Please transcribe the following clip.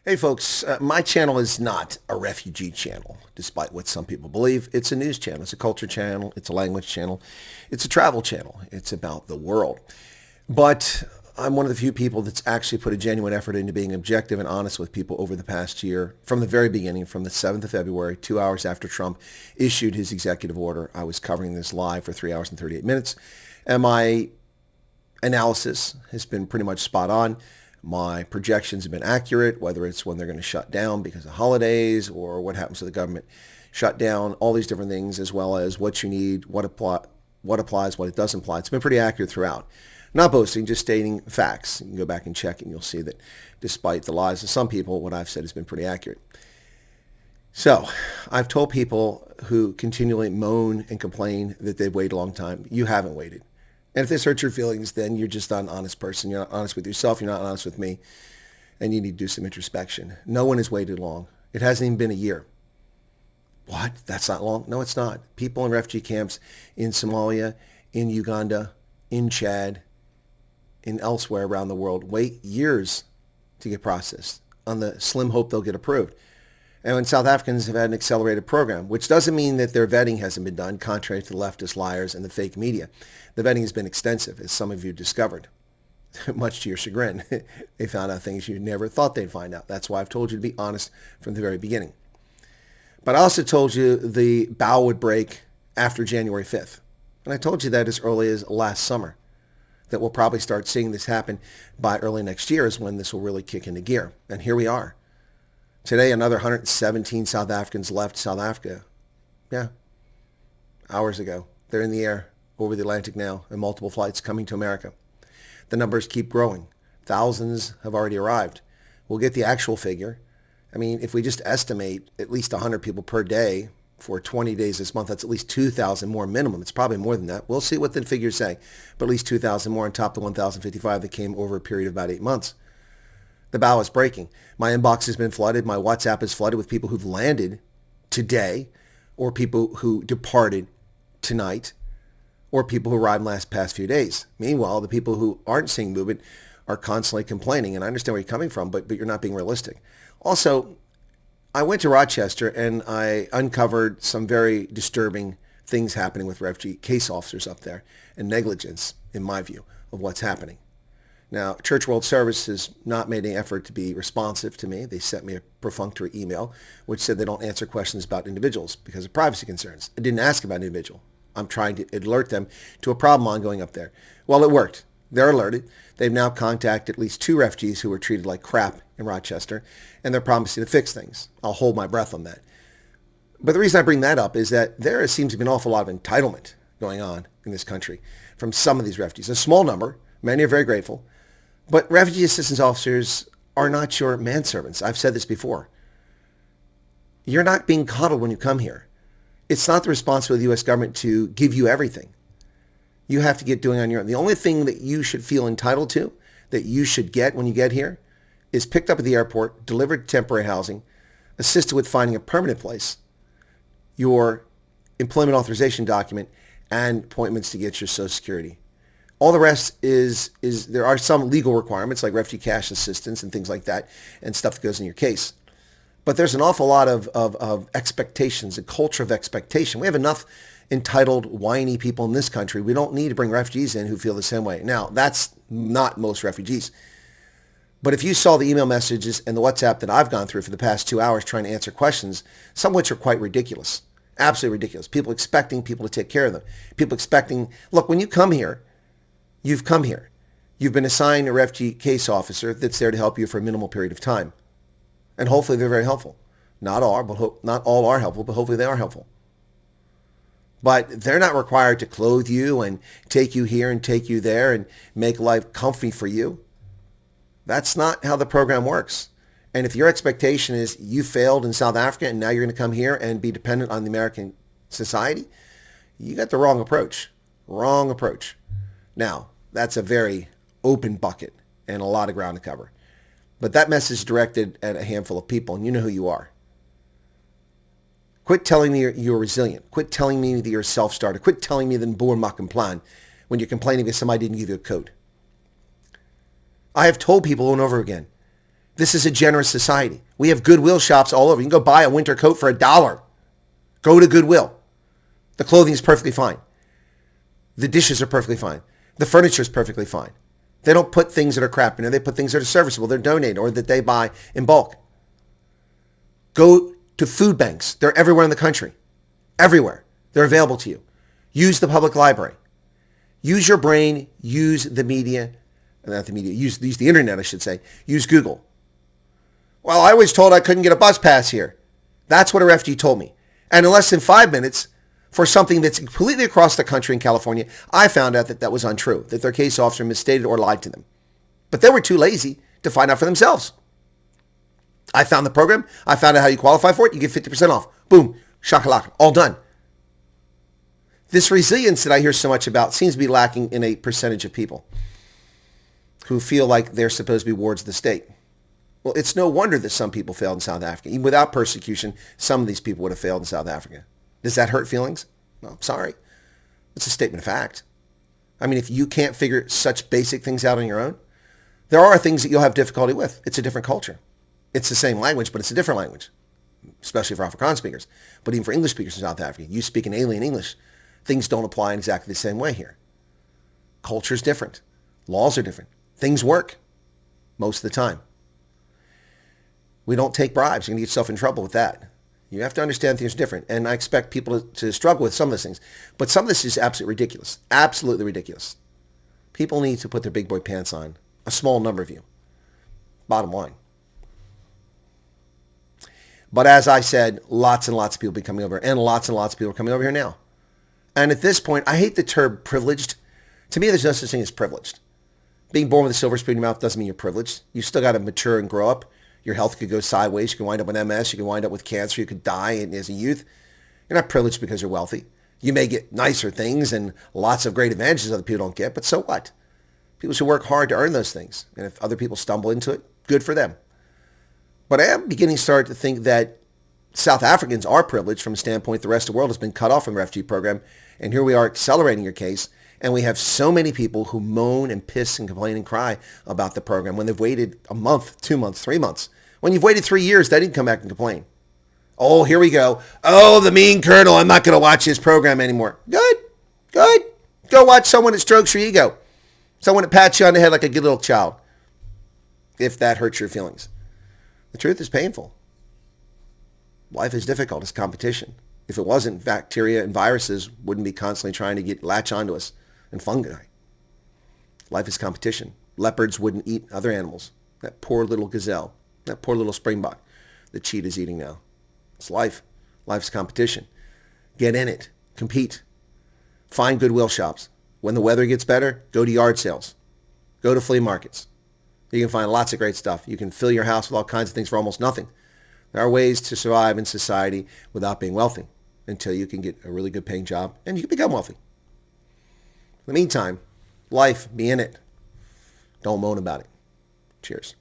Hey folks, my channel is not a refugee channel, despite what some people believe. It's a news channel, it's a culture channel, it's a language channel, it's a travel channel. It's about the world. But I'm one of the few people that's actually put a genuine effort into being objective and honest with people over the past year. From the very beginning, from the 7th of February, 2 hours after Trump issued his executive order, I was covering this live for 3 hours and 38 minutes. And my analysis has been pretty much spot on. My projections have been accurate, whether it's when they're going to shut down because of holidays or what happens to the government shutdown, all these different things, as well as what you need, what applies, what it doesn't apply. It's been pretty accurate throughout. Not boasting, just stating facts. You can go back and check and you'll see that despite the lies of some people, what I've said has been pretty accurate. So I've told people who continually moan and complain that they've waited a long time, you haven't waited. And if this hurts your feelings, then you're just not an honest person. You're not honest with yourself. You're not honest with me. And you need to do some introspection. No one has waited long. It hasn't even been a year. What? That's not long? No, it's not. People in refugee camps in Somalia, in Uganda, in Chad, and elsewhere around the world wait years to get processed on the slim hope they'll get approved. And when South Africans have had an accelerated program, which doesn't mean that their vetting hasn't been done, contrary to the leftist liars and the fake media. The vetting has been extensive, as some of you discovered, much to your chagrin. They found out things you never thought they'd find out. That's why I've told you to be honest from the very beginning. But I also told you the bow would break after January 5th. And I told you that as early as last summer, that we'll probably start seeing this happen by early next year is when this will really kick into gear. And here we are. Today, another 117 South Africans left South Africa. Yeah, hours ago. They're in the air over the Atlantic now, and multiple flights coming to America. The numbers keep growing. Thousands have already arrived. We'll get the actual figure. I mean, if we just estimate at least 100 people per day for 20 days this month, that's at least 2,000 more minimum. It's probably more than that. We'll see what the figures say, but at least 2,000 more on top of the 1,055 that came over a period of about 8 months. The bow is breaking. My inbox has been flooded. My WhatsApp is flooded with people who've landed today or people who departed tonight or people who arrived in the past few days. Meanwhile, the people who aren't seeing movement are constantly complaining. And I understand where you're coming from, but you're not being realistic. Also, I went to Rochester and I uncovered some very disturbing things happening with refugee case officers up there and negligence, in my view, of what's happening. Now, Church World Service has not made any effort to be responsive to me. They sent me a perfunctory email which said they don't answer questions about individuals because of privacy concerns. I didn't ask about an individual. I'm trying to alert them to a problem ongoing up there. Well, it worked. They're alerted. They've now contacted at least 2 refugees who were treated like crap in Rochester, and they're promising to fix things. I'll hold my breath on that. But the reason I bring that up is that there seems to be an awful lot of entitlement going on in this country from some of these refugees. A small number. Many are very grateful. But refugee assistance officers are not your manservants. I've said this before. You're not being coddled when you come here. It's not the responsibility of the U.S. government to give you everything. You have to get doing on your own. The only thing that you should feel entitled to, that you should get when you get here, is picked up at the airport, delivered to temporary housing, assisted with finding a permanent place, your employment authorization document, and appointments to get your Social Security. All the rest is there are some legal requirements like refugee cash assistance and things like that and stuff that goes in your case. But there's an awful lot of expectations, a culture of expectation. We have enough entitled, whiny people in this country. We don't need to bring refugees in who feel the same way. Now, that's not most refugees. But if you saw the email messages and the WhatsApp that I've gone through for the past 2 hours trying to answer questions, some of which are quite ridiculous, absolutely ridiculous. People expecting people to take care of them. People expecting, look, when you come here, you've come here. You've been assigned a refugee case officer that's there to help you for a minimal period of time. And hopefully they're very helpful. Not all are helpful, but hopefully they are helpful. But they're not required to clothe you and take you here and take you there and make life comfy for you. That's not how the program works. And if your expectation is you failed in South Africa and now you're going to come here and be dependent on the American society, you got the wrong approach. Wrong approach. Now, that's a very open bucket and a lot of ground to cover. But that message is directed at a handful of people, and you know who you are. Quit telling me you're resilient. Quit telling me that you're a self-starter. Quit telling me that boer maak 'n plan when you're complaining because somebody didn't give you a code. I have told people over and over again, This is a generous society. We have Goodwill shops all over. You can go buy a winter coat for $1. Go to Goodwill. The clothing is perfectly fine. The dishes are perfectly fine. The furniture is perfectly fine. They don't put things that are crap in there. They put things that are serviceable. They're donated or that they buy in bulk. Go to food banks. They're everywhere in the country. Everywhere. They're available to you. Use the public library. Use your brain. Use the media. Not the media. Use the internet, I should say. Use Google. Well, I was told I couldn't get a bus pass here. That's what a refugee told me. And in less than 5 minutes, for something that's completely across the country in California, I found out that that was untrue, that their case officer misstated or lied to them. But they were too lazy to find out for themselves. I found the program. I found out how you qualify for it. You get 50% off. Boom. Shakalaka. All done. This resilience that I hear so much about seems to be lacking in a percentage of people who feel like they're supposed to be wards of the state. Well, it's no wonder that some people failed in South Africa. Even without persecution, some of these people would have failed in South Africa. Does that hurt feelings? No, I'm sorry. It's a statement of fact. I mean, if you can't figure such basic things out on your own, there are things that you'll have difficulty with. It's a different culture. It's the same language, but it's a different language, especially for Afrikaans speakers. But even for English speakers in South Africa, you speak an alien English. Things don't apply in exactly the same way here. Culture's different. Laws are different. Things work most of the time. We don't take bribes. You're going to get yourself in trouble with that. You have to understand things are different. And I expect people to struggle with some of those things. But some of this is absolutely ridiculous. Absolutely ridiculous. People need to put their big boy pants on. A small number of you. Bottom line. But as I said, lots and lots of people will be coming over. And lots of people are coming over here now. And at this point, I hate the term privileged. To me, there's no such thing as privileged. Being born with a silver spoon in your mouth doesn't mean you're privileged. You still got to mature and grow up. Your health could go sideways. You can wind up with MS. You can wind up with cancer. You could die as a youth. You're not privileged because you're wealthy. You may get nicer things and lots of great advantages other people don't get, but so what? People should work hard to earn those things. And if other people stumble into it, good for them. But I am beginning to start to think that South Africans are privileged from a standpoint the rest of the world has been cut off from the refugee program. And here we are accelerating your case. And we have so many people who moan and piss and complain and cry about the program when they've waited a month, 2 months, 3 months. When you've waited 3 years, they didn't come back and complain. Oh, here we go. Oh, the mean colonel. I'm not going to watch his program anymore. Good. Good. Go watch someone that strokes your ego. Someone that pats you on the head like a good little child. If that hurts your feelings. The truth is painful. Life is difficult. It's competition. If it wasn't, bacteria and viruses wouldn't be constantly trying to latch onto us. And fungi. Life is competition. Leopards wouldn't eat other animals. That poor little gazelle. That poor little springbok. The cheetah's eating now. It's life. Life's competition. Get in it. Compete. Find Goodwill shops. When the weather gets better, go to yard sales. Go to flea markets. You can find lots of great stuff. You can fill your house with all kinds of things for almost nothing. There are ways to survive in society without being wealthy until you can get a really good paying job and you can become wealthy. In the meantime, life, be in it. Don't moan about it. Cheers.